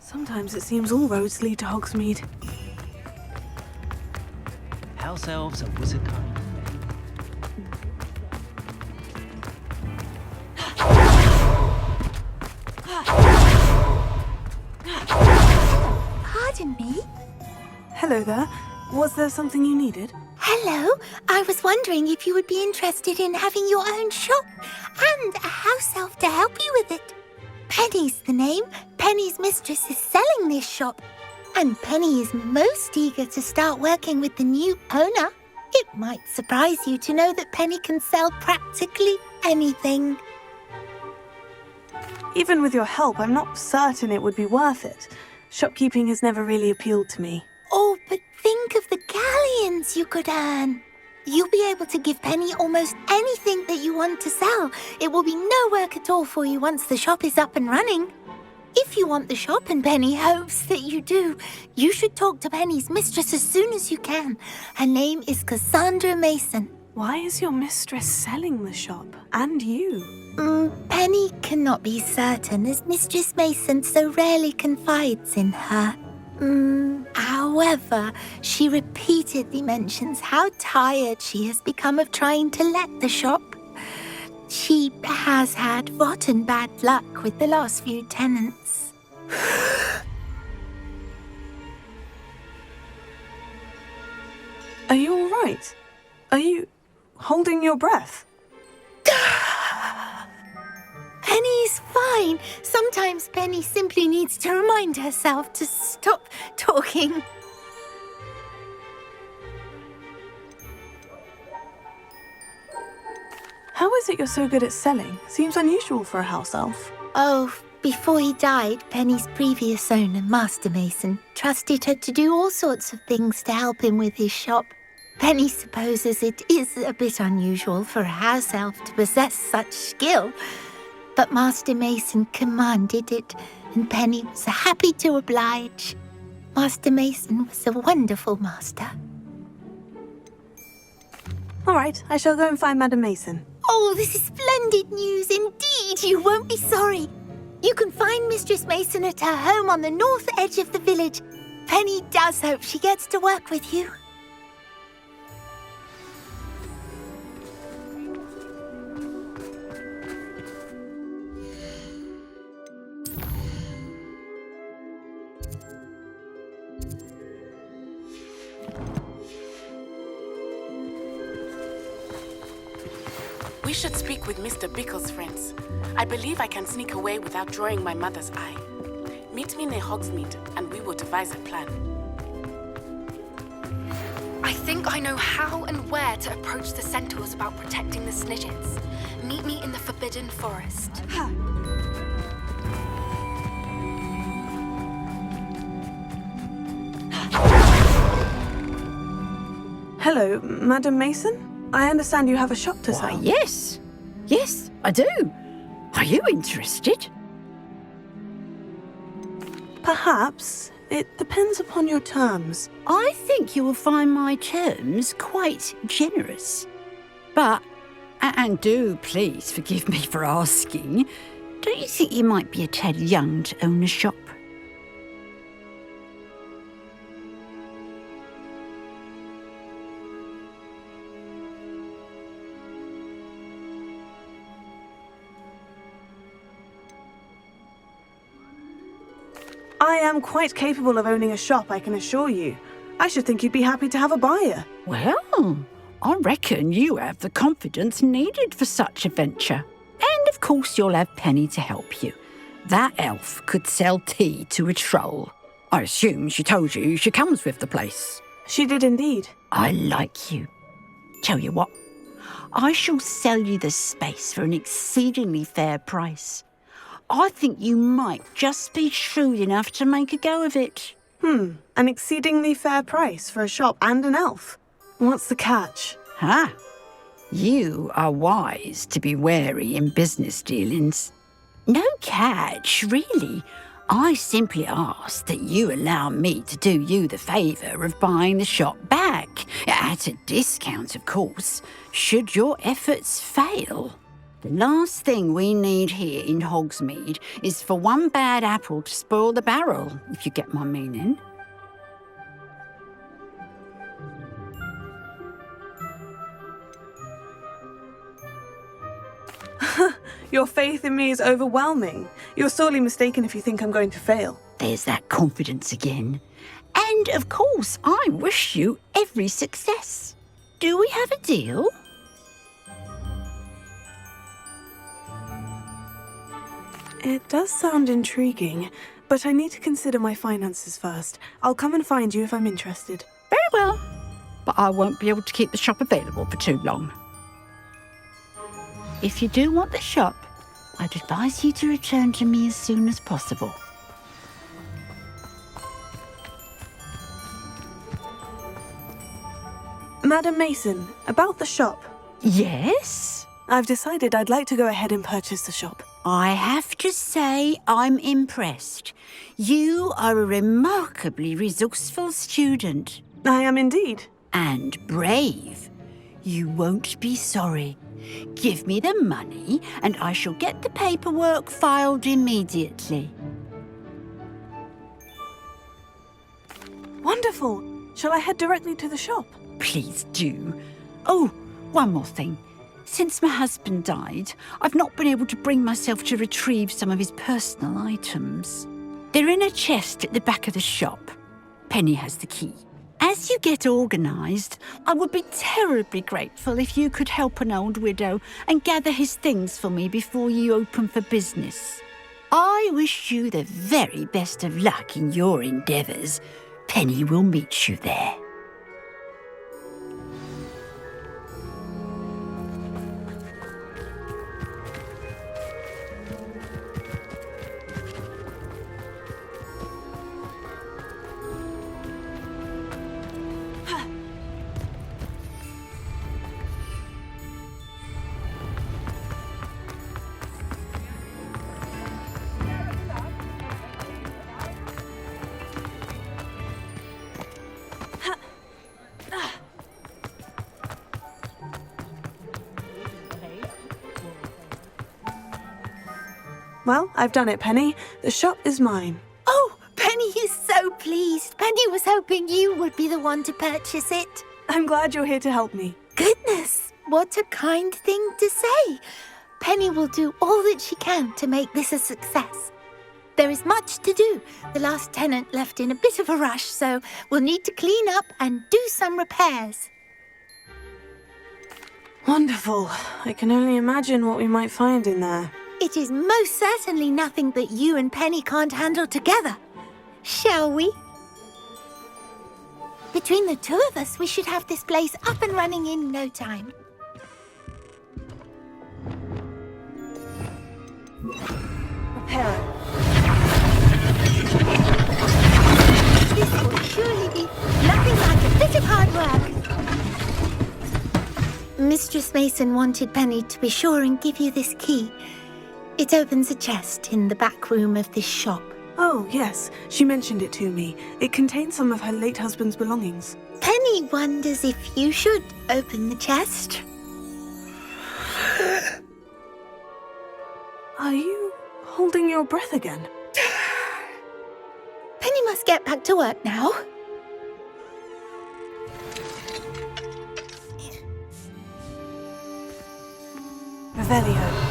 Sometimes it seems all roads lead to Hogsmeade. House elves are wizard kind. Pardon me? Hello there. Was there something you needed? Hello, I was wondering if you would be interested in having your own shop and a house elf to help you with it. Penny's the name. Penny's mistress is selling this shop, and Penny is most eager to start working with the new owner. It might surprise you to know that Penny can sell practically anything. Even with your help, I'm not certain it would be worth it. Shopkeeping has never really appealed to me. Oh, but think of the galleons you could earn. You'll be able to give Penny almost anything that you want to sell. It will be no work at all for you once the shop is up and running. If you want the shop, and Penny hopes that you do, you should talk to Penny's mistress as soon as you can. Her name is Cassandra Mason. Why is your mistress selling the shop? And you? Penny cannot be certain, as Mistress Mason so rarely confides in her. However, she repeatedly mentions how tired she has become of trying to let the shop. She has had rotten bad luck with the last few tenants. Are you all right? Are you holding your breath? Penny's fine. Sometimes Penny simply needs to remind herself to stop talking. How is it you're so good at selling? Seems unusual for a house elf. Oh, before he died, Penny's previous owner, Master Mason, trusted her to do all sorts of things to help him with his shop. Penny supposes it is a bit unusual for a house elf to possess such skill, but Master Mason commanded it, and Penny was happy to oblige. Master Mason was a wonderful master. All right, I shall go and find Madam Mason. Oh, this is splendid news indeed. You won't be sorry. You can find Mistress Mason at her home on the north edge of the village. Penny does hope she gets to work with you. We should speak with Mr. Bickle's friends. I believe I can sneak away without drawing my mother's eye. Meet me near Hogsmeade, and we will devise a plan. I think I know how and where to approach the centaurs about protecting the Snidgets. Meet me in the Forbidden Forest. Hello, Madam Mason? I understand you have a shop to sell. Why, yes. Yes, I do. Are you interested? Perhaps. It depends upon your terms. I think you will find my terms quite generous. But, and do please forgive me for asking, don't you think you might be a tad young to own a shop? I am quite capable of owning a shop, I can assure you. I should think you'd be happy to have a buyer. Well, I reckon you have the confidence needed for such a venture. And of course you'll have Penny to help you. That elf could sell tea to a troll. I assume she told you she comes with the place. She did indeed. I like you. Tell you what, I shall sell you the space for an exceedingly fair price. I think you might just be shrewd enough to make a go of it. An exceedingly fair price for a shop and an elf. What's the catch? Ah, you are wise to be wary in business dealings. No catch, really. I simply ask that you allow me to do you the favour of buying the shop back, at a discount, of course, should your efforts fail. The last thing we need here in Hogsmeade is for one bad apple to spoil the barrel, if you get my meaning. Your faith in me is overwhelming. You're sorely mistaken if you think I'm going to fail. There's that confidence again. And, of course, I wish you every success. Do we have a deal? It does sound intriguing, but I need to consider my finances first. I'll come and find you if I'm interested. Very well. But I won't be able to keep the shop available for too long. If you do want the shop, I'd advise you to return to me as soon as possible. Madam Mason, about the shop. Yes? I've decided I'd like to go ahead and purchase the shop. I have to say I'm impressed. You are a remarkably resourceful student. I am indeed. And brave. You won't be sorry. Give me the money and I shall get the paperwork filed immediately. Wonderful. Shall I head directly to the shop? Please do. Oh, one more thing. Since my husband died, I've not been able to bring myself to retrieve some of his personal items. They're in a chest at the back of the shop. Penny has the key. As you get organised, I would be terribly grateful if you could help an old widow and gather his things for me before you open for business. I wish you the very best of luck in your endeavours. Penny will meet you there. Well, I've done it, Penny. The shop is mine. Oh, Penny is so pleased. Penny was hoping you would be the one to purchase it. I'm glad you're here to help me. Goodness, what a kind thing to say. Penny will do all that she can to make this a success. There is much to do. The last tenant left in a bit of a rush, so we'll need to clean up and do some repairs. Wonderful. I can only imagine what we might find in there. It is most certainly nothing that you and Penny can't handle together. Shall we? Between the two of us, we should have this place up and running in no time. Repair it. This will surely be nothing like a bit of hard work. Mistress Mason wanted Penny to be sure and give you this key. It opens a chest in the back room of this shop. Oh, yes. She mentioned it to me. It contains some of her late husband's belongings. Penny wonders if you should open the chest. Are you holding your breath again? Penny must get back to work now. Revelio.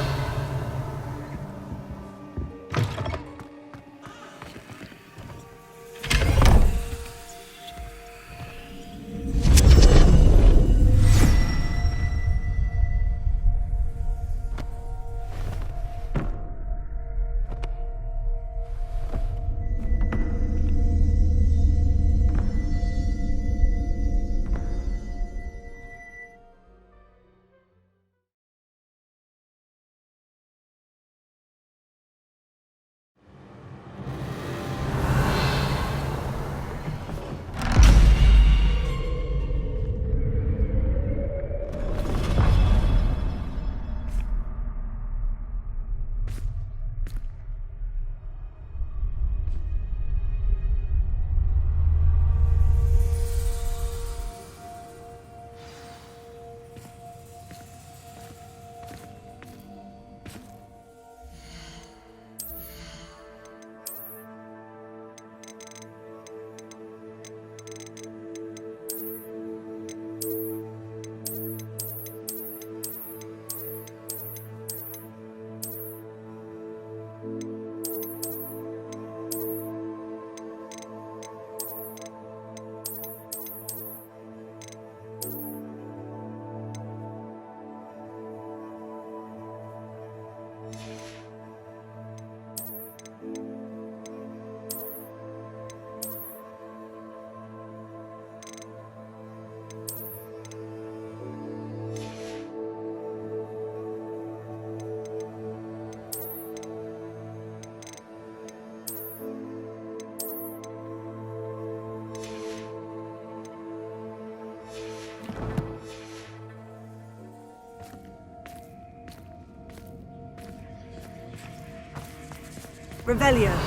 Revelio.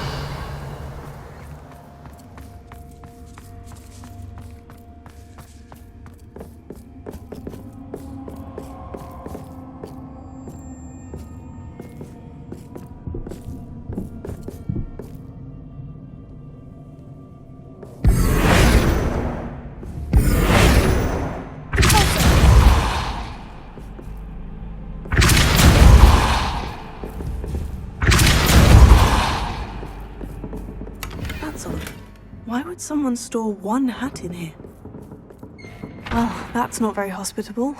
That's odd. Why would someone store one hat in here? Well, that's not very hospitable.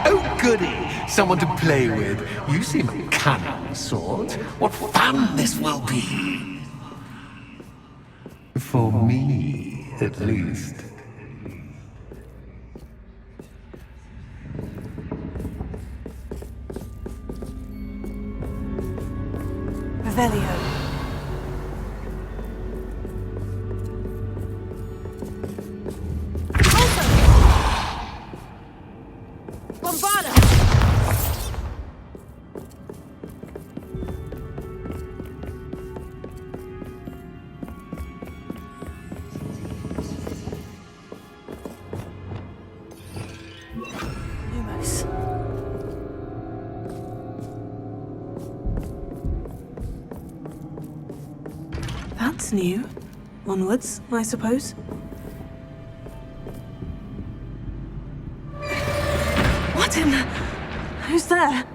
Oh, goody! Someone to play with. You seem a cunning sort. What fun this will be! For me, at least. Revelio. Bombarda! Lumos. That's new. Onwards, I suppose. What in the... Who's there?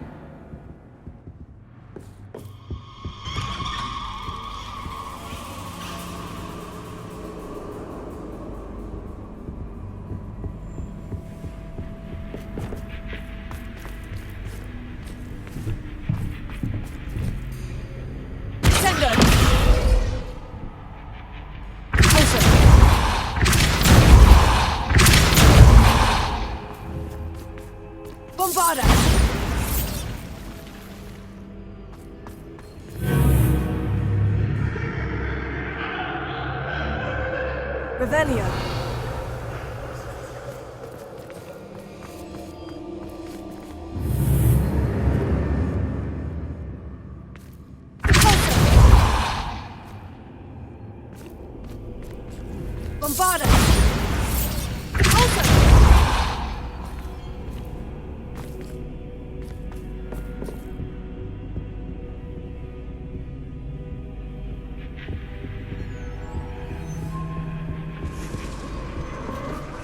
Bombarda! Revelio. Bombarda!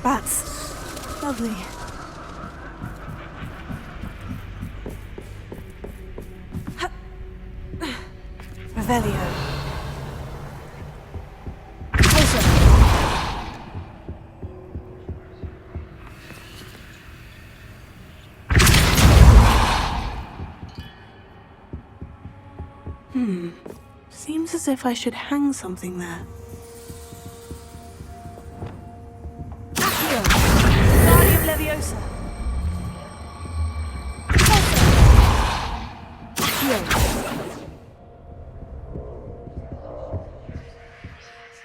Bats. Lovely. Revelio. Seems as if I should hang something there. Leviosa.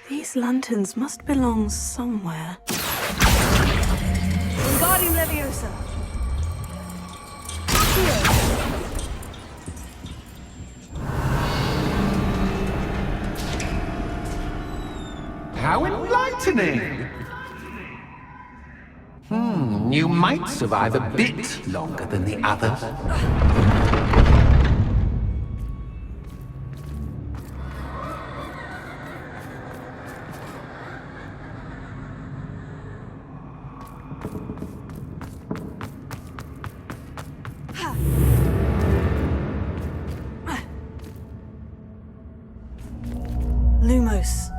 These lanterns must belong somewhere. Wingardium Leviosa. How enlightening! You might survive a bit longer than the others. Lumos.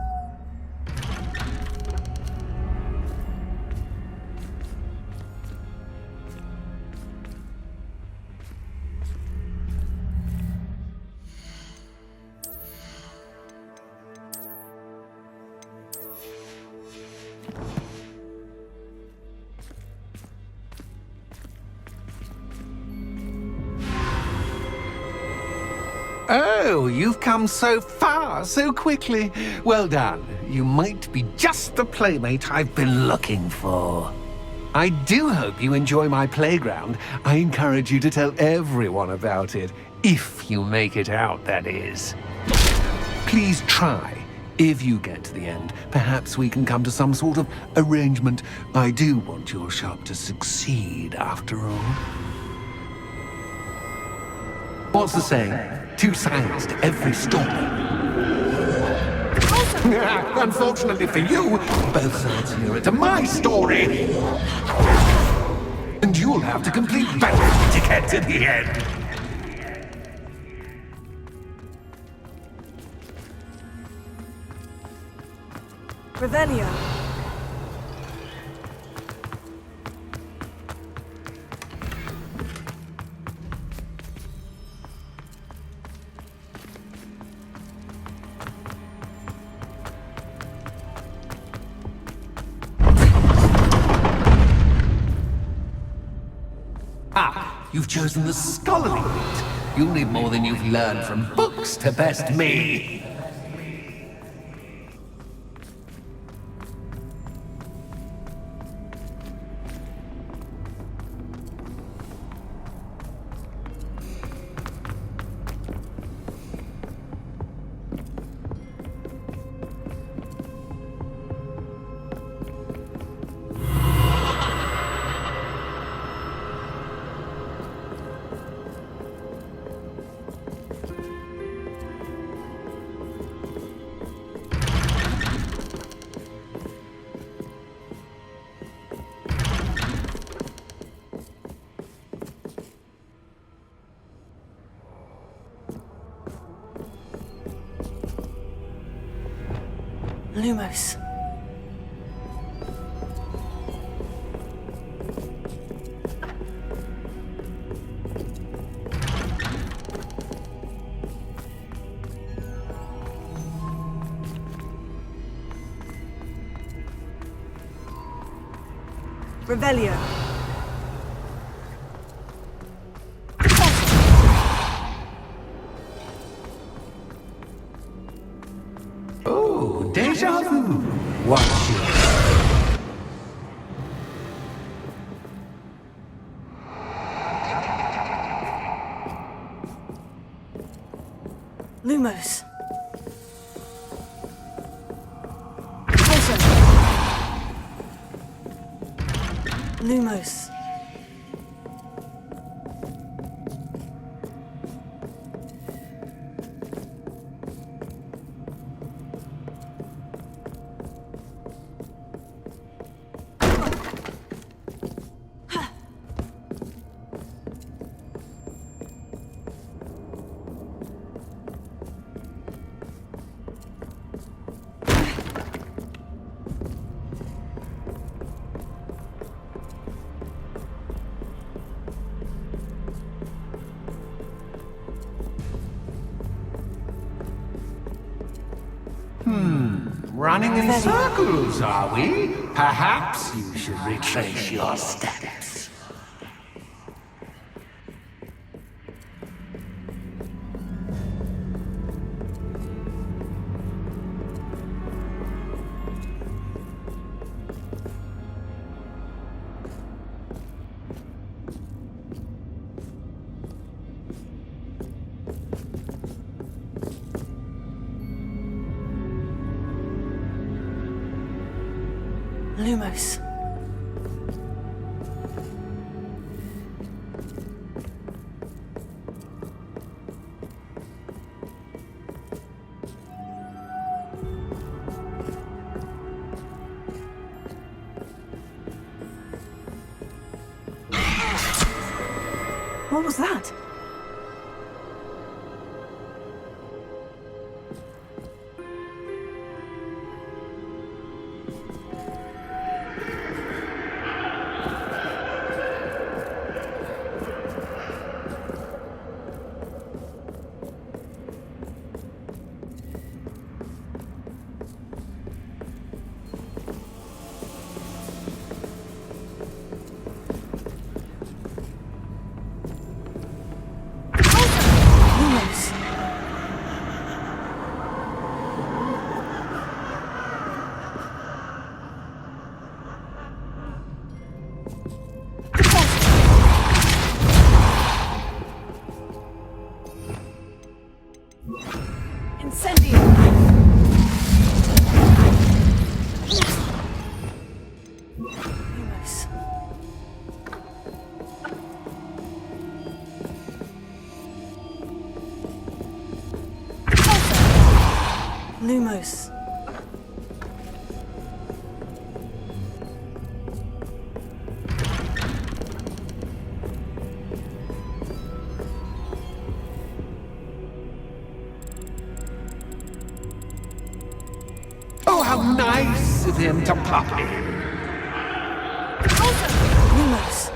Oh, you've come so far so quickly. Well done. You might be just the playmate I've been looking for. I do hope you enjoy my playground. I encourage you to tell everyone about it. If you make it out, that is. Please try. If you get to the end, perhaps we can come to some sort of arrangement. I do want your shop to succeed, after all. What's the saying? Two sides to every story. Unfortunately for you, both sides here to my story. And you'll have to complete both to get to the end. Revelio. You've chosen the scholarly route. You'll need more than you've learned from books to best me. Lumos. Revelio. Oh, deja vu. Watch it. Lumos. Lumos. Running in circles, are we? Perhaps you should retrace your steps. Lumos. What was that? Incendio! Lumos. Lumos. Oh, how nice of him to pop in. Lumos.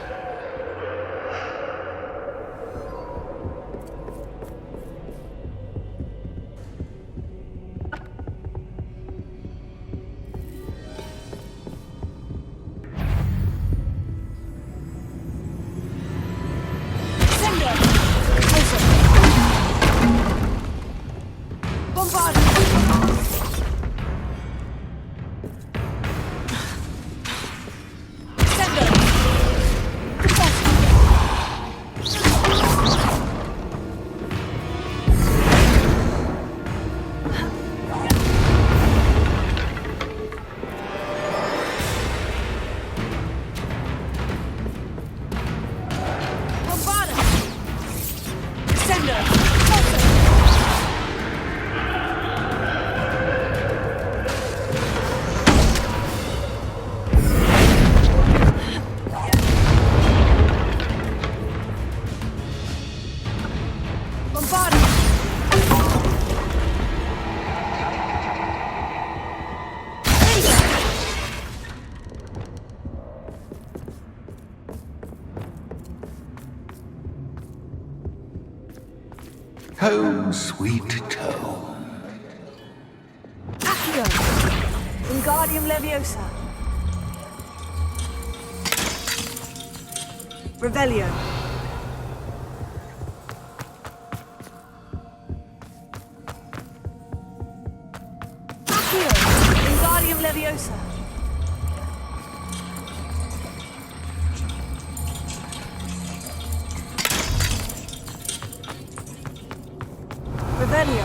Home, sweet home. Accio! Wingardium Leviosa. Revelio. Accio! Wingardium Leviosa. Revelio.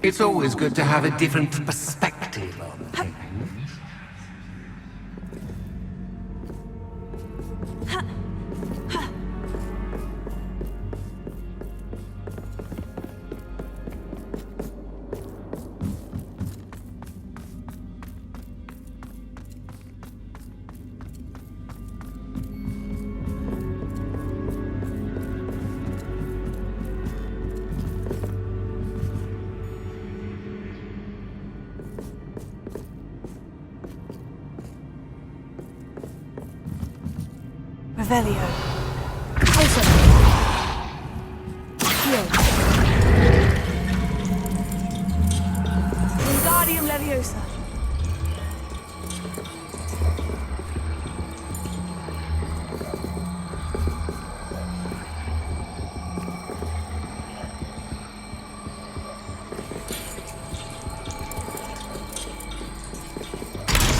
It's always good to have a different perspective on things. Revelio. Closer. Accio. Wingardium Leviosa.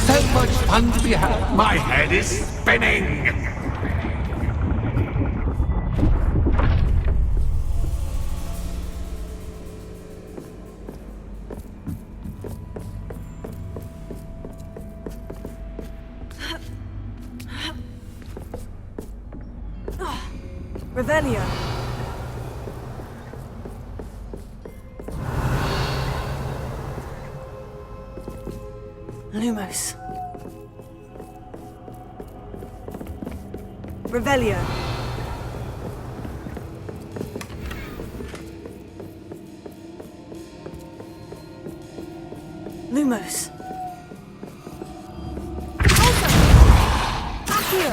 So much fun to be had. My head is spinning. Revelio. Lumos. Revelio. Lumos. Accio.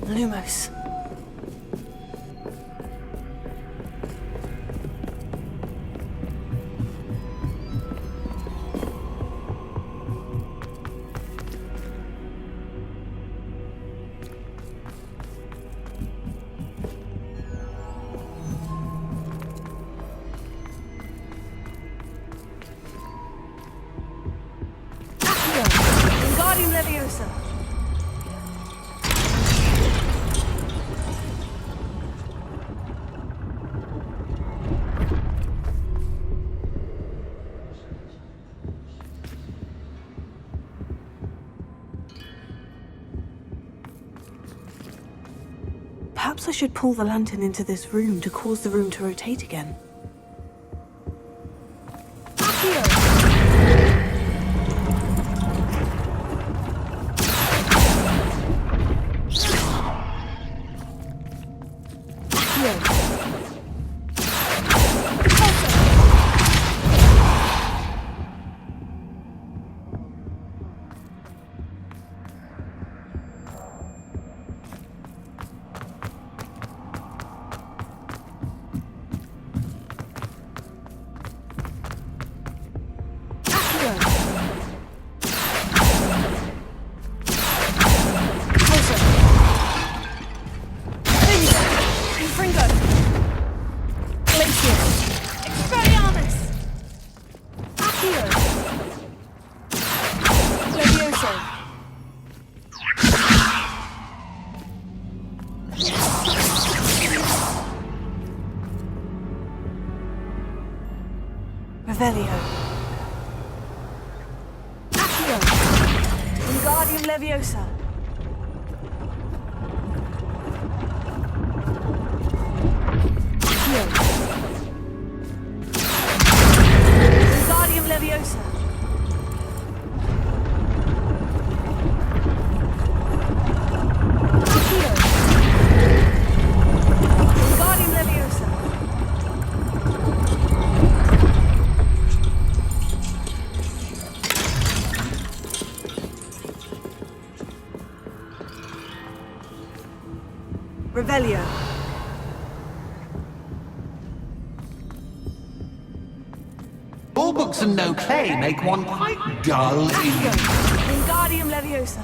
Lumos. Leviosa! Perhaps I should pull the lantern into this room to cause the room to rotate again. Revelio. Accio. Wingardium Leviosa. Accio. Wingardium Leviosa. Accio. Wingardium Leviosa. Revelio. All books and no play make one quite dull. Accio. Wingardium Leviosa.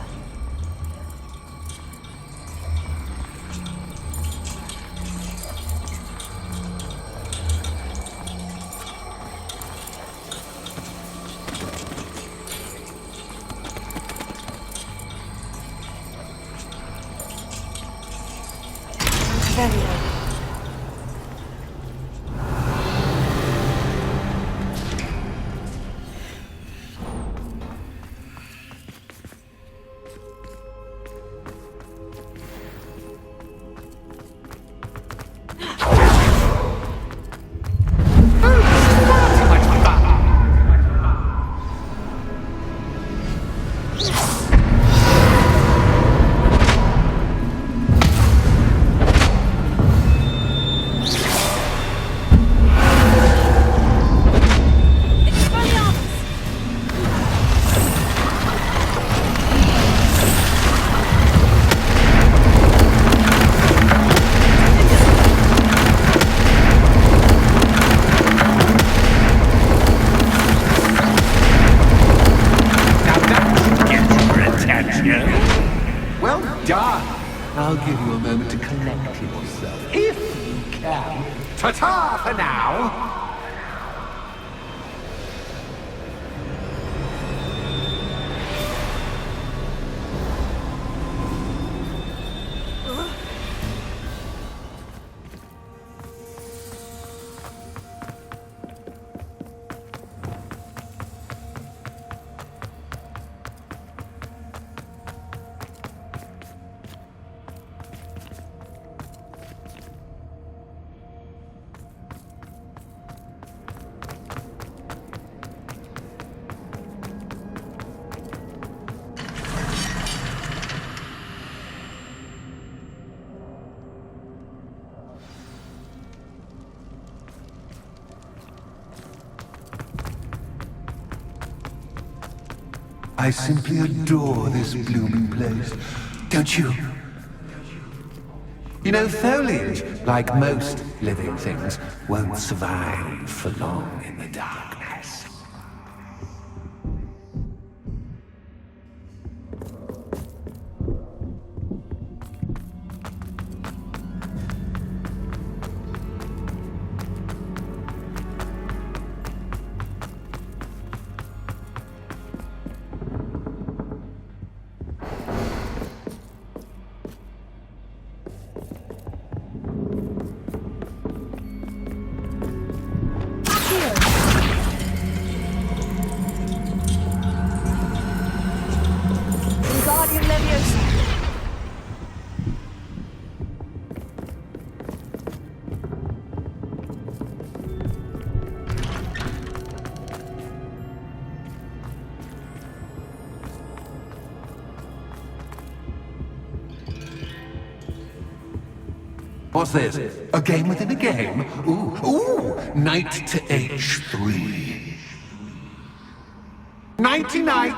Revelio. Well done. I'll give you a moment to collect yourself, if you can. Ta-ta for now. I simply adore this blooming place, don't you? You know, foliage, like most living things, won't survive for long in the darkness. What's this? A game within a game? Ooh, knight to h3. Nighty night!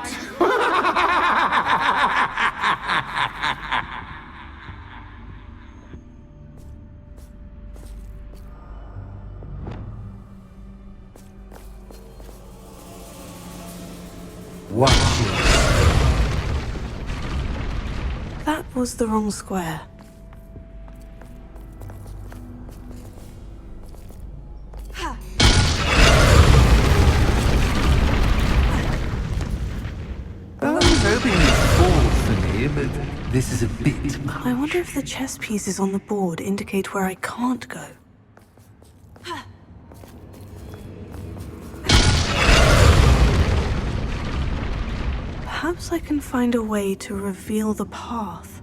Watch it. That was the wrong square. I was hoping you'd fall for me, but this is a bit much. I wonder if the chess pieces on the board indicate where I can't go. Perhaps I can find a way to reveal the path.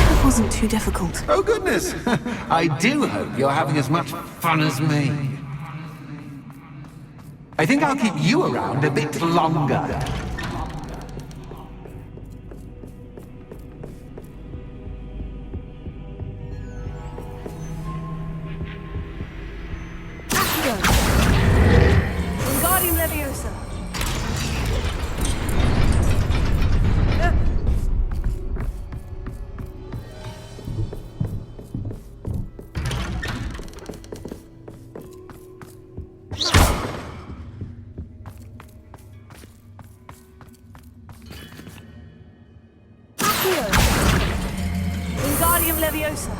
That wasn't too difficult. Oh, goodness! I do hope you're having as much fun as me. I think I'll keep you around a bit longer. Wingardium Leviosa. Wingardium Leviosa.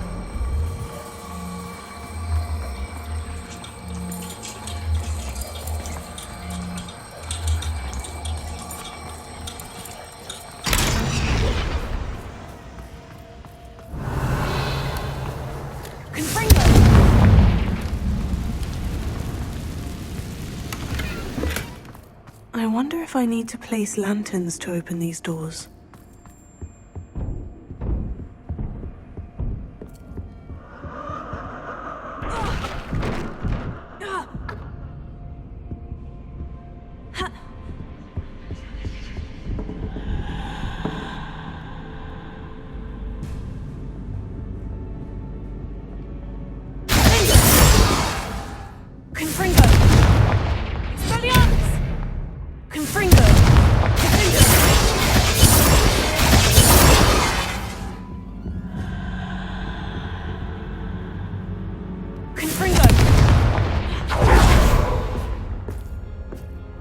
I wonder if I need to place lanterns to open these doors.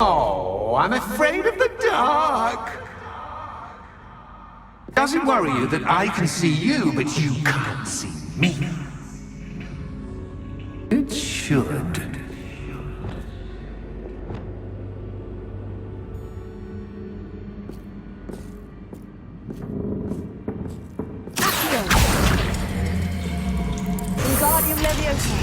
Oh, I'm afraid of the dark. Does it worry you that I can see you, but you can't see me? It should. Wingardium Leviosa.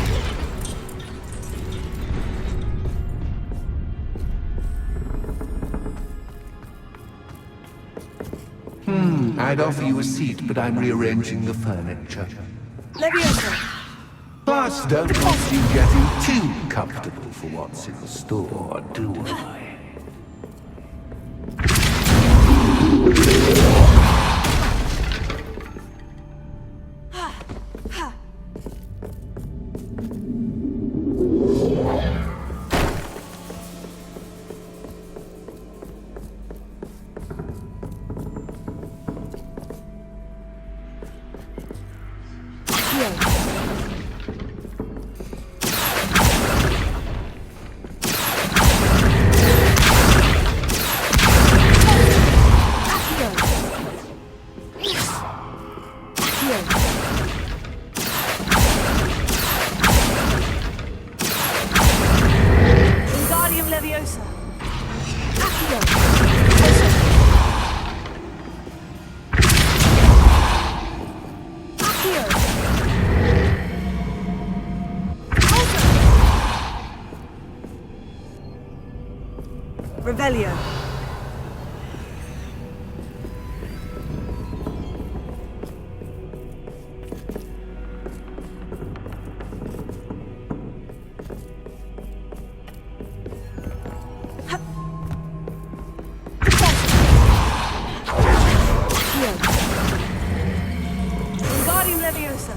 I'd offer you a seat, but I'm rearranging the furniture. Leviosa. Plus, don't want you getting too comfortable for what's in store, do I? Wingardium Leviosa. Revelio. Leviosa.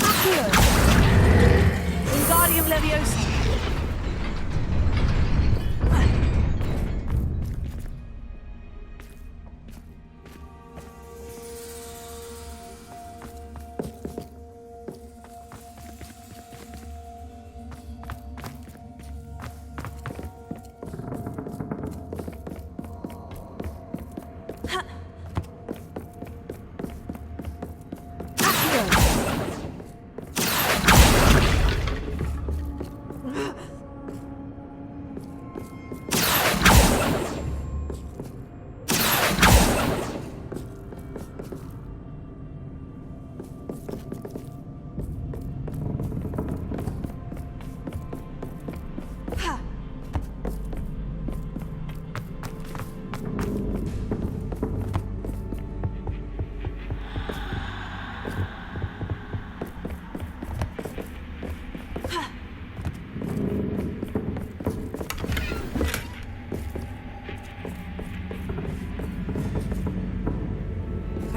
Accio. Wingardium Leviosa.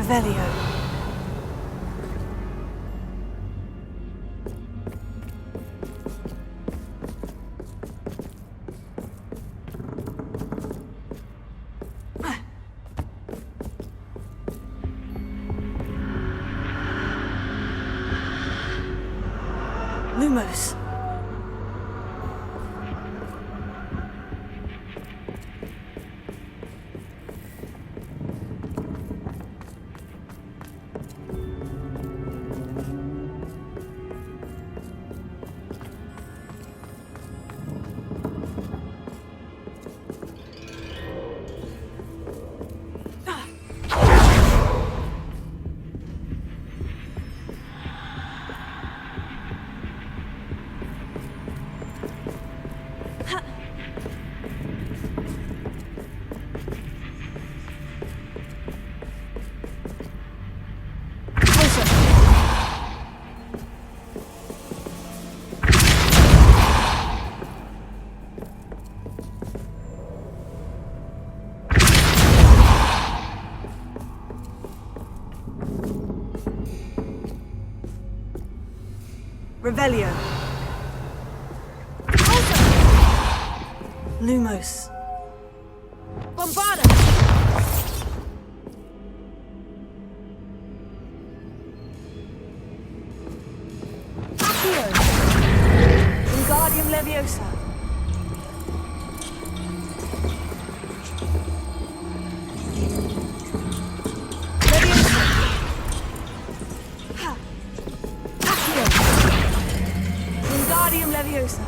Revelio. Lumos. Revelio. Lumos. Bombarda. Accio. Wingardium Leviosa. Leviosa. Ha. Accio. Wingardium Leviosa.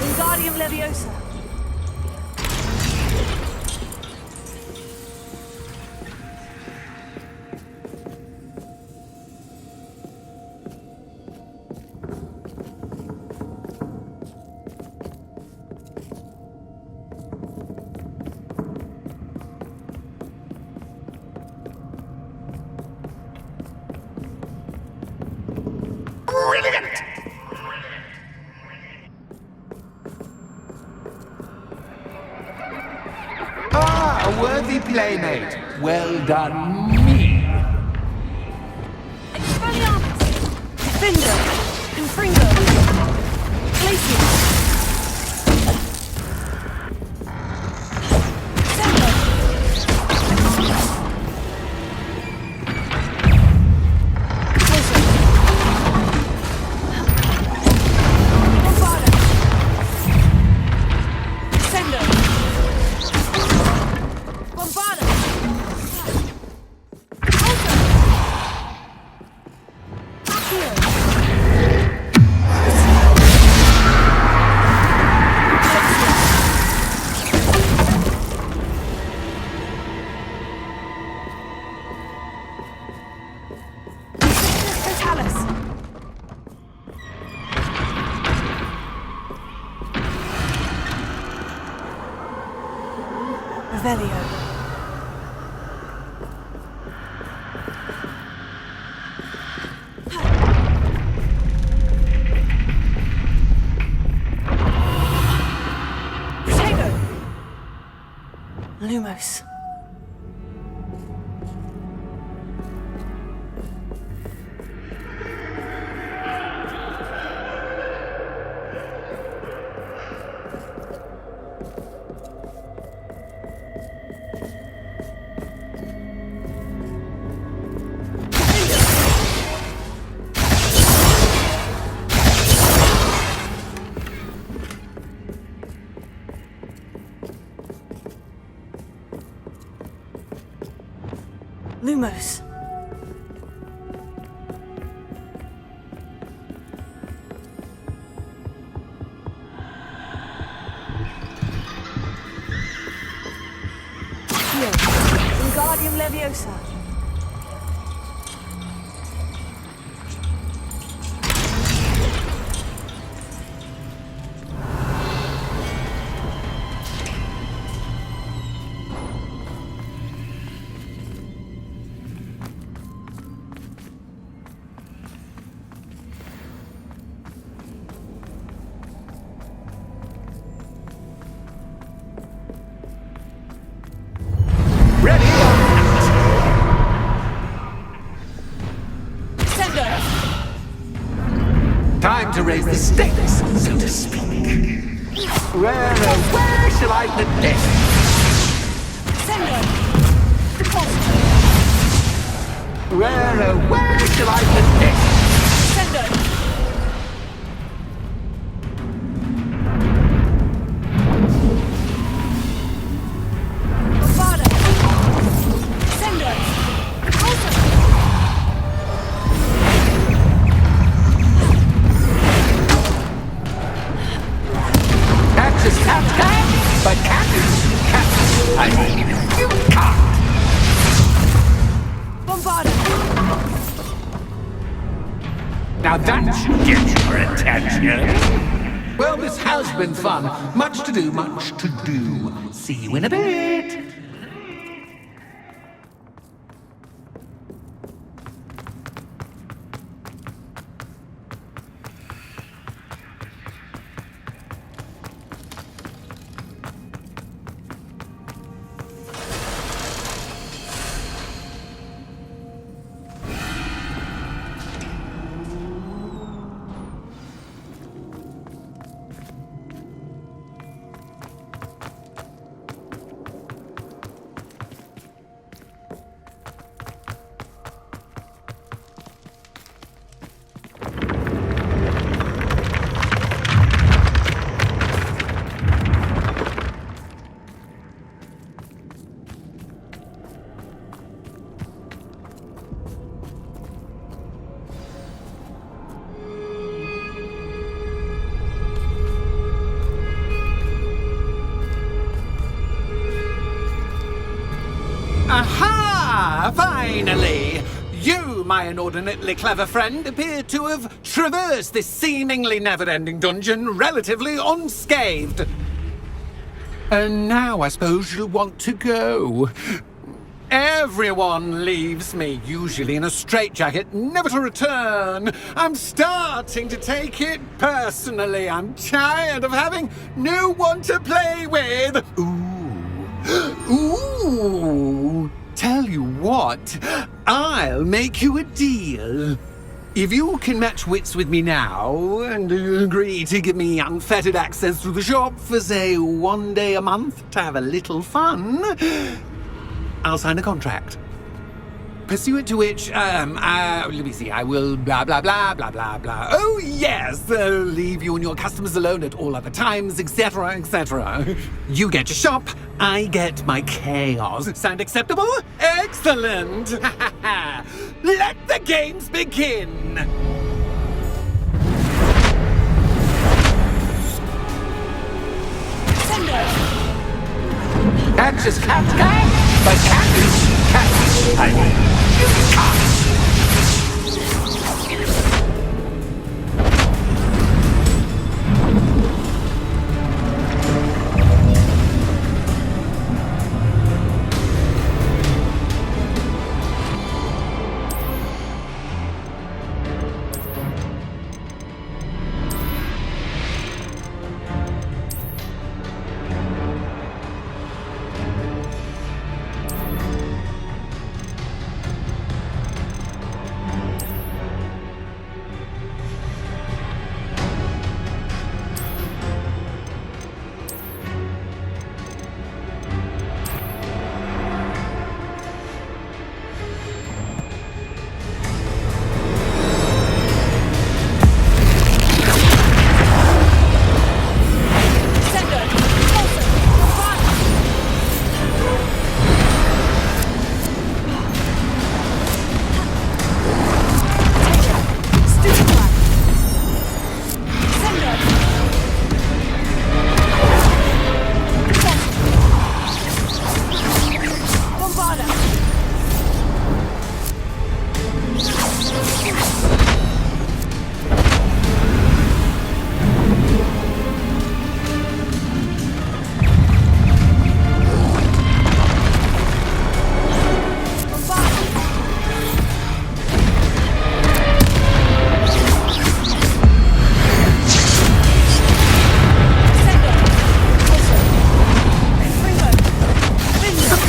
Wingardium Leviosa. A worthy playmate. Well done, me. Expelliarmus! Defender! Confringo! Glacius! Revelio. Protego! Lumos. Lumos. Here. Wingardium Leviosa. Ready? Time to raise the stakes, so to speak. Where shall I put this? Where shall I put this? Cactus, cat, but cactus, I mean, you can't. Now that should get your attention. Well, this has been fun. Much to do, much to do. See you in a bit. Aha! Finally! You, my inordinately clever friend, appear to have traversed this seemingly never-ending dungeon relatively unscathed. And now I suppose you'll want to go. Everyone leaves me, usually in a straitjacket, never to return. I'm starting to take it personally. I'm tired of having no one to play with. Ooh, tell you what, I'll make you a deal. If you can match wits with me now and agree to give me unfettered access to the shop for, say, 1 day a month to have a little fun, I'll sign a contract. Pursuant to which, let me see, I will blah, blah, blah, blah, blah, blah. Oh, yes, leave you and your customers alone at all other times, etc., etc. You get your shop, I get my chaos. Sound acceptable? Excellent! Let the games begin! Cactus, cat, but cactus, I mean, you can't.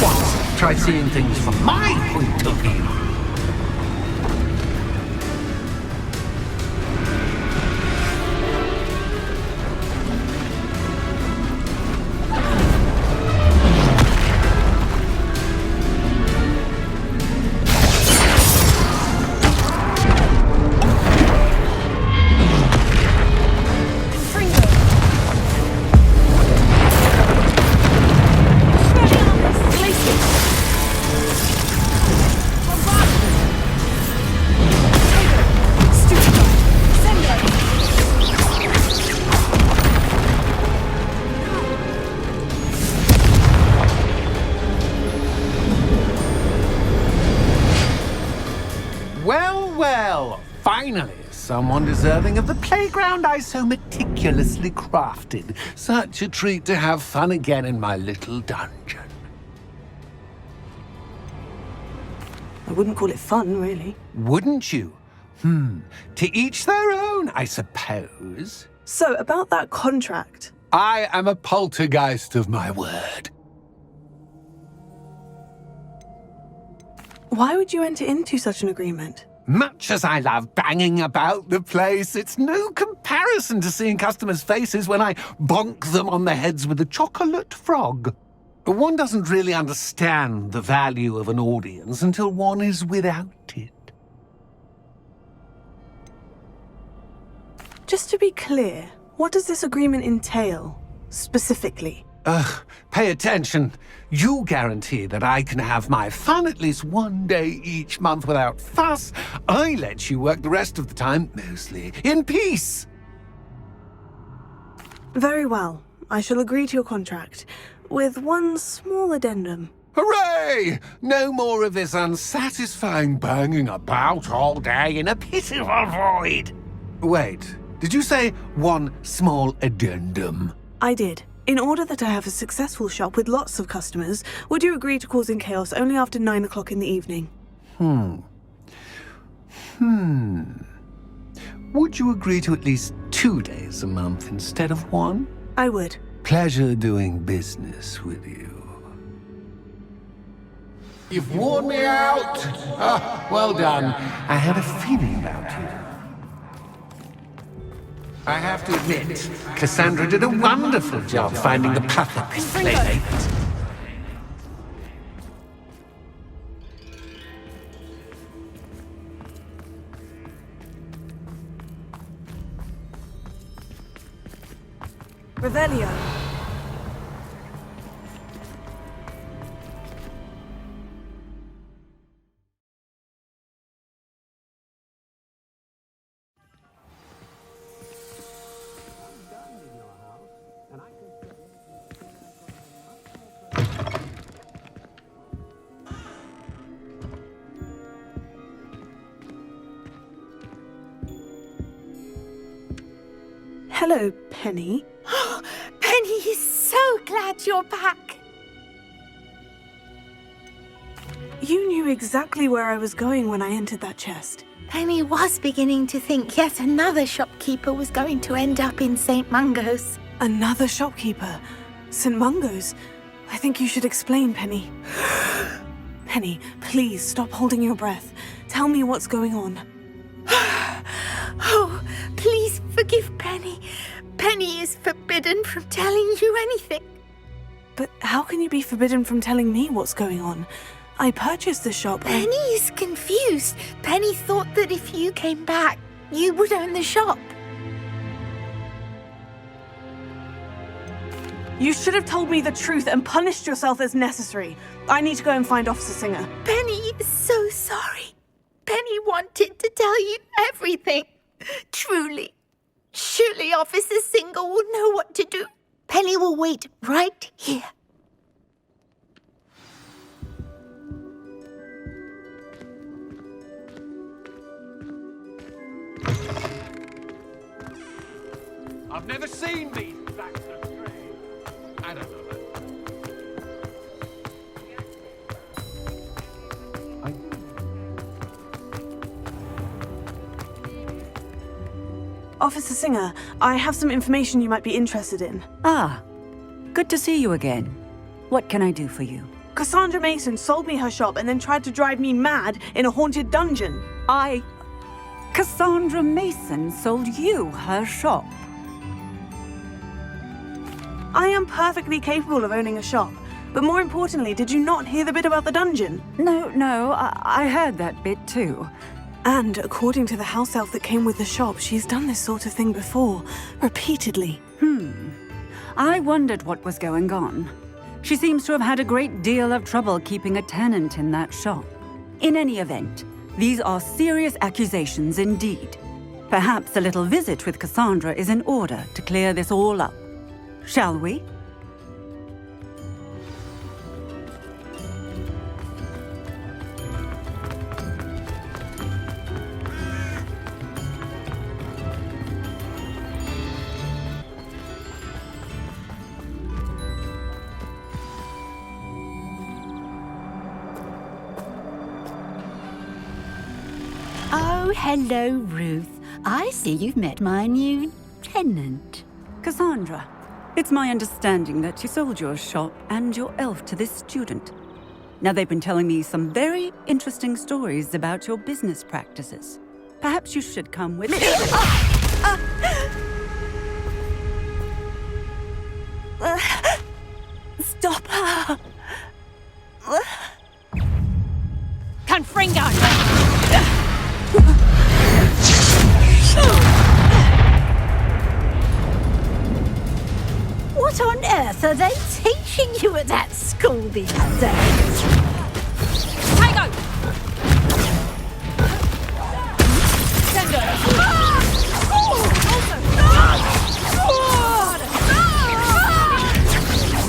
once try seeing things from my point of view. Well, finally, someone deserving of the playground I so meticulously crafted. Such a treat to have fun again in my little dungeon. I wouldn't call it fun, really. Wouldn't you? To each their own, I suppose. So, about that contract. I am a poltergeist of my word. Why would you enter into such an agreement? Much as I love banging about the place, it's no comparison to seeing customers' faces when I bonk them on the heads with a chocolate frog. One doesn't really understand the value of an audience until one is without it. Just to be clear, what does this agreement entail, specifically? Pay attention. You guarantee that I can have my fun at least one day each month without fuss. I let you work the rest of the time, mostly in peace. Very well. I shall agree to your contract, with one small addendum. Hooray! No more of this unsatisfying banging about all day in a pit of a void. Wait, did you say one small addendum? I did. In order that I have a successful shop with lots of customers, would you agree to causing chaos only after 9 o'clock in the evening? Would you agree to at least 2 days a month instead of one? I would. Pleasure doing business with you. You've worn me out. Well done. I had a feeling about you. I have to admit, Cassandra did a wonderful job finding the perfect playmate. Revelio. Hello, Penny. Penny is so glad you're back. You knew exactly where I was going when I entered that chest. Penny was beginning to think yet another shopkeeper was going to end up in St. Mungo's. Another shopkeeper? St. Mungo's? I think you should explain, Penny. Penny, please stop holding your breath. Tell me what's going on. Oh, please forgive Penny. Penny is forbidden from telling you anything. But how can you be forbidden from telling me what's going on? I purchased the shop. Penny is confused. Penny thought that if you came back, you would own the shop. You should have told me the truth and punished yourself as necessary. I need to go and find Officer Singer. Penny is so sorry. Penny wanted to tell you everything. Truly. Surely Officer Singer will know what to do. Penny will wait right here. I've never seen these backs of trays. I don't know that. Officer Singer, I have some information you might be interested in. Ah, good to see you again. What can I do for you? Cassandra Mason sold me her shop and then tried to drive me mad in a haunted dungeon. Cassandra Mason sold you her shop. I am perfectly capable of owning a shop. But more importantly, did you not hear the bit about the dungeon? No, I heard that bit too. And according to the house elf that came with the shop, she's done this sort of thing before, repeatedly. I wondered what was going on. She seems to have had a great deal of trouble keeping a tenant in that shop. In any event, these are serious accusations indeed. Perhaps a little visit with Cassandra is in order to clear this all up. Shall we? Oh, hello, Ruth. I see you've met my new tenant. Cassandra, it's my understanding that you sold your shop and your elf to this student. Now, they've been telling me some very interesting stories about your business practices. Perhaps you should come with me. Stop her! Confringo! What on earth are they teaching you at that school these days? Tango!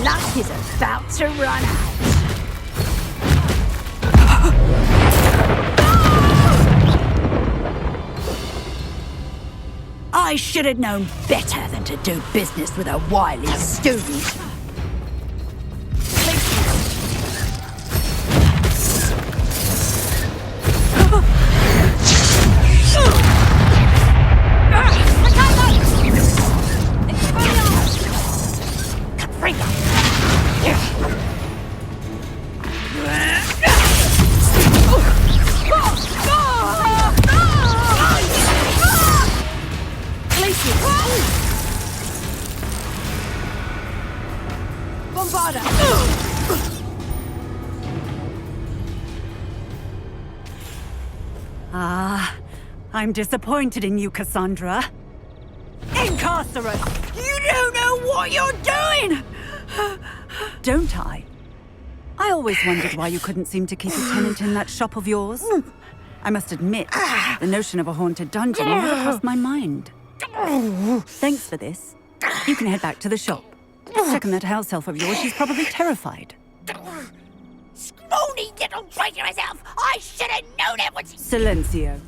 Luck is about to run out. I should have known better than to do business with a wily student. I'm disappointed in you, Cassandra. Incarcerate! You don't know what you're doing! Don't I? I always wondered why you couldn't seem to keep a tenant in that shop of yours. I must admit, the notion of a haunted dungeon never crossed my mind. Thanks for this. You can head back to the shop. Second that house elf of yours, she's probably terrified. Scrawny little traitor herself! I should have known it was... Silencio.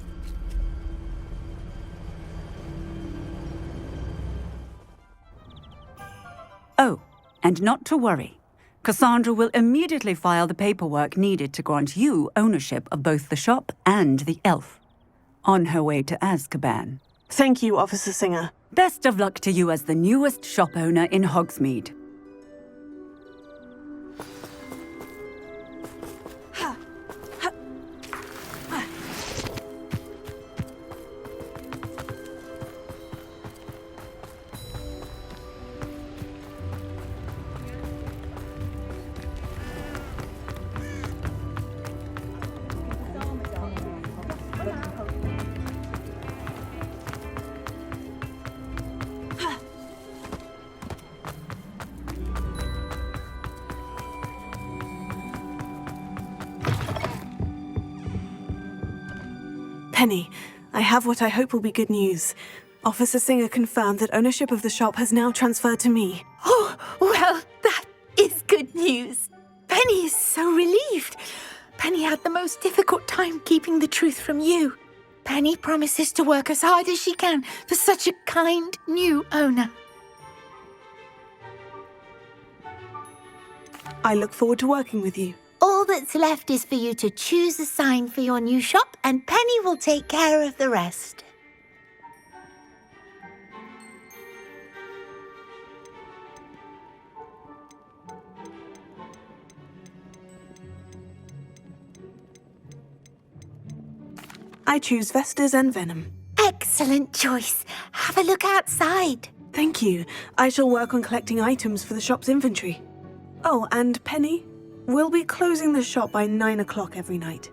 Oh, and not to worry. Cassandra will immediately file the paperwork needed to grant you ownership of both the shop and the elf. On her way to Azkaban. Thank you, Officer Singer. Best of luck to you as the newest shop owner in Hogsmeade. Penny, I have what I hope will be good news. Officer Singer confirmed that ownership of the shop has now transferred to me. Oh, well, that is good news. Penny is so relieved. Penny had the most difficult time keeping the truth from you. Penny promises to work as hard as she can for such a kind new owner. I look forward to working with you. All that's left is for you to choose a sign for your new shop, and Penny will take care of the rest. I choose Vestas and Venom. Excellent choice. Have a look outside. Thank you. I shall work on collecting items for the shop's inventory. Oh, and Penny, we'll be closing the shop by 9 o'clock every night.